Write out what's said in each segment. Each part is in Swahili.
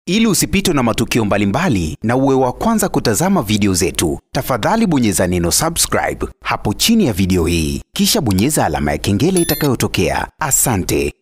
Ili usipitwe na matukio mbalimbali na uwe wa kwanza kutazama video zetu, tafadhali bonyeza neno subscribe hapo chini ya video hii, kisha bonyeza alama ya kengele itakayotokea. Asante.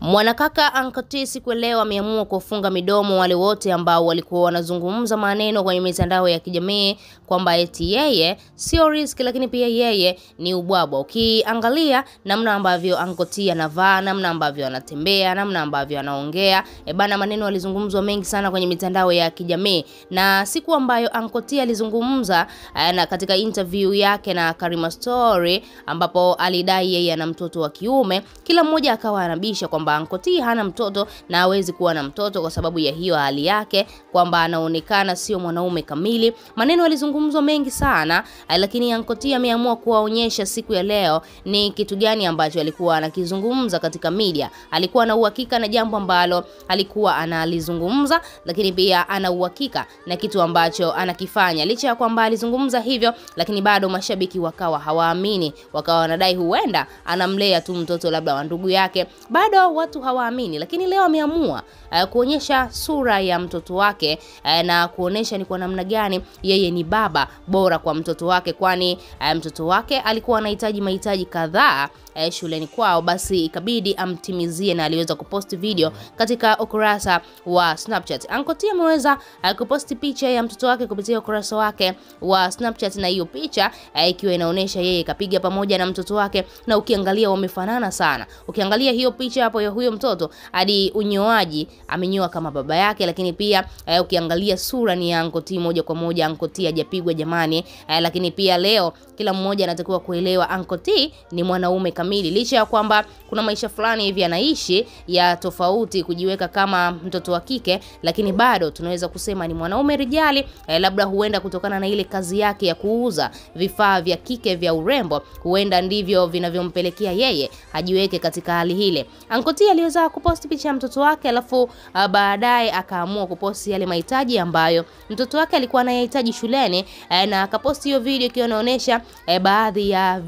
Mwanakaka Uncle T siku leo ameamua kufunga midomo wale wote ambao walikuwa wanazungumza maneno kwenye mitandao ya kijamii kwamba eti yeye sio risk, lakini pia yeye ni ubwabwa. Ukiangalia namna ambavyo Uncle T anavaa, namna ambavyo anatembea, namna ambavyo anaongea, bana maneno alizungumzwa mengi sana kwenye mitandao ya kijamii. Na siku ambayo Uncle T alizungumza na katika interview yake na Karima Story ambapo alidai yeye ana mtoto wa kiume, kila mmoja akawa anabisha kwamba Uncle T hana mtoto na hawezi kuwa na mtoto kwa sababu ya hiyo hali yake, kwamba anaonekana sio mwanaume kamili. Maneno yalizungumzwa mengi sana, lakini Uncle T ameamua kuwaonyesha siku ya leo ni kitu gani ambacho alikuwa anakizungumza katika media. Alikuwa na uhakika na jambo ambalo alikuwa analizungumza, lakini pia ana uhakika na kitu ambacho anakifanya. Licha ya kwamba alizungumza hivyo, lakini bado mashabiki wakawa hawaamini, wakawa wanadai huenda anamlea tu mtoto labda wa ndugu yake. Bado watu hawaamini, lakini leo ameamua kuonyesha sura ya mtoto wake na kuonesha ni kwa namna gani yeye ni baba bora kwa mtoto wake, kwani mtoto wake alikuwa anahitaji mahitaji kadhaa shuleni kwao, basi ikabidi amtimizie, na aliweza kuposti video katika ukurasa wa Snapchat. Uncle T ameweza kuposti picha ya mtoto wake kupitia ukurasa wake wa Snapchat, na hiyo picha ikiwa inaonesha yeye kapiga pamoja na mtoto wake, na ukiangalia wamefanana sana. Ukiangalia hiyo picha hapo ya huyo mtoto, hadi unyoaji amenyoa kama baba yake, lakini pia ukiangalia sura ni ya Uncle T moja kwa moja. Uncle T hajapigwa jamani, lakini pia leo kila mmoja anatakiwa kuelewa Uncle T ni mwanaume kamili. Licha ya kwamba kuna maisha fulani hivi anaishi ya tofauti kujiweka kama mtoto wa kike, lakini bado tunaweza kusema ni mwanaume rijali, labda huenda kutokana na ile kazi yake ya kuuza vifaa vya kike vya urembo, huenda ndivyo vinavyompelekea yeye ajiweke katika hali ile. Uncle T aliweza kuposti picha ya mtoto wake, alafu baadaye akaamua kuposti yale mahitaji ambayo mtoto wake alikuwa anayahitaji shuleni, na akaposti hiyo video ikiwa inaonyesha baadhi ya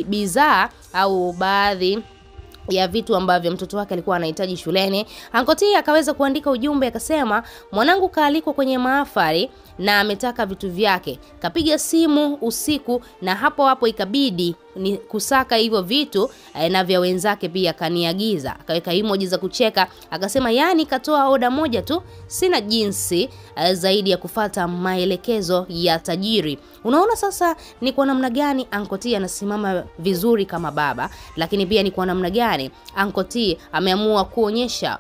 bidhaa au baadhi ya vitu ambavyo mtoto wake alikuwa anahitaji shuleni. Uncle T akaweza kuandika ujumbe akasema, mwanangu kaalikwa kwenye mahafali na ametaka vitu vyake, kapiga simu usiku na hapo ikabidi ni kusaka hivyo vitu na vya wenzake pia kaniagiza. Akaweka emoji za kucheka, akasema yani katoa oda moja tu, sina jinsi zaidi ya kufata maelekezo ya tajiri. Unaona sasa ni kwa namna gani Uncle T anasimama vizuri kama baba, lakini pia ni kwa namna gani Uncle T ameamua kuonyesha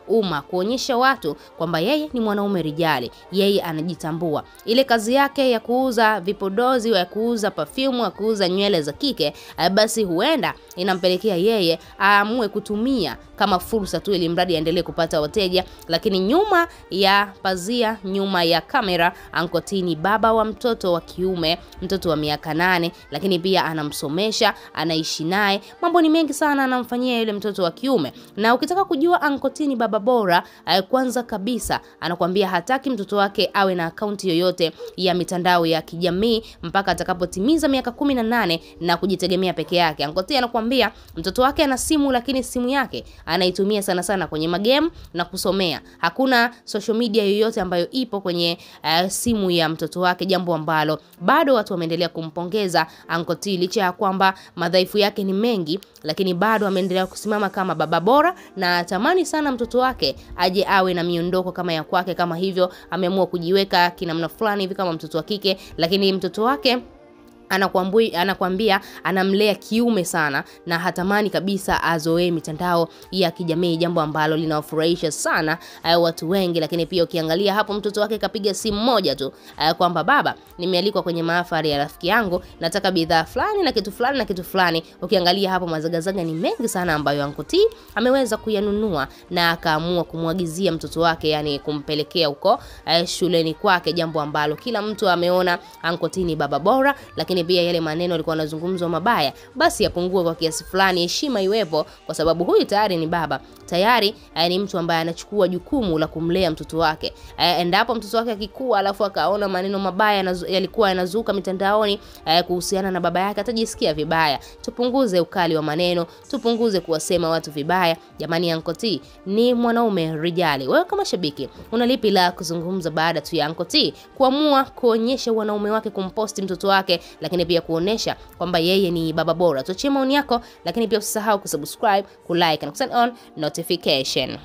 kuonyesha watu kwamba yeye ni mwanaume rijali, yeye anajitambua. Ile kazi yake ya kuuza vipodozi, ya kuuza perfume, ya kuuza nywele za kike, basi huenda inampelekea yeye aamue kutumia kama fursa tu ili mradi aendelee kupata wateja. Lakini nyuma ya pazia, nyuma ya kamera, Uncle T ni baba wa mtoto wa kiume, mtoto wa miaka 8, lakini pia anamsomesha, anaishi naye, mambo ni mengi sana anamfanyia yule mtoto wa kiume. Na ukitaka kujua Uncle T ni baba bora, kwanza kabisa anakuambia hataki mtoto wake awe na akaunti yoyote ya mitandao ya kijamii mpaka atakapotimiza miaka 18 na kujitegemea peke yake. Uncle T anakuambia mtoto wake ana simu, lakini simu yake anaitumia sana sana kwenye magame na kusomea. Hakuna social media yoyote ambayo ipo kwenye simu ya mtoto wake, jambo ambalo bado watu wameendelea kumpongeza Uncle T. Licha ya kwamba madhaifu yake ni mengi, lakini bado ameendelea kusimama kama baba bora, na tamani sana mtoto wake aje awe na miondoko kama ya kwake. Kama hivyo ameamua kujiweka kinamna fulani hivi kama mtoto wa kike, lakini mtoto wake anakuambia anamlea kiume sana na hatamani kabisa azoee mitandao ya kijamii, jambo ambalo linawafurahisha sana watu wengi. Lakini pia ukiangalia hapo mtoto wake kapiga simu moja tu kwamba baba, nimealikwa kwenye mahafali ya rafiki yangu, nataka bidhaa fulani na kitu fulani na kitu fulani. Ukiangalia hapo mazagazaga ni mengi sana ambayo Uncle T ameweza kuyanunua na akaamua kumwagizia mtoto wake, yani kumpelekea huko shuleni kwake, jambo ambalo kila mtu ameona Uncle T ni baba bora. Lakini lakini pia yale maneno alikuwa anazungumzwa mabaya basi yapungue kwa kiasi fulani, heshima iwepo, kwa sababu huyu tayari ni baba, tayari ni mtu ambaye anachukua jukumu la kumlea mtoto wake. Endapo mtoto wake akikua alafu akaona maneno mabaya yalikuwa yanazuka mitandaoni kuhusiana na baba yake, atajisikia vibaya. Tupunguze ukali wa maneno, tupunguze kuwasema watu vibaya. Jamani, Uncle T ni mwanaume rijali. Wewe kama shabiki unalipi la kuzungumza baada tu ya Uncle T kuamua kuonyesha wanaume wake kumposti mtoto wake, lakini pia kuonesha kwamba yeye ni baba bora? Tuachie maoni yako, lakini pia usisahau kusubscribe, kulike na turn on notification.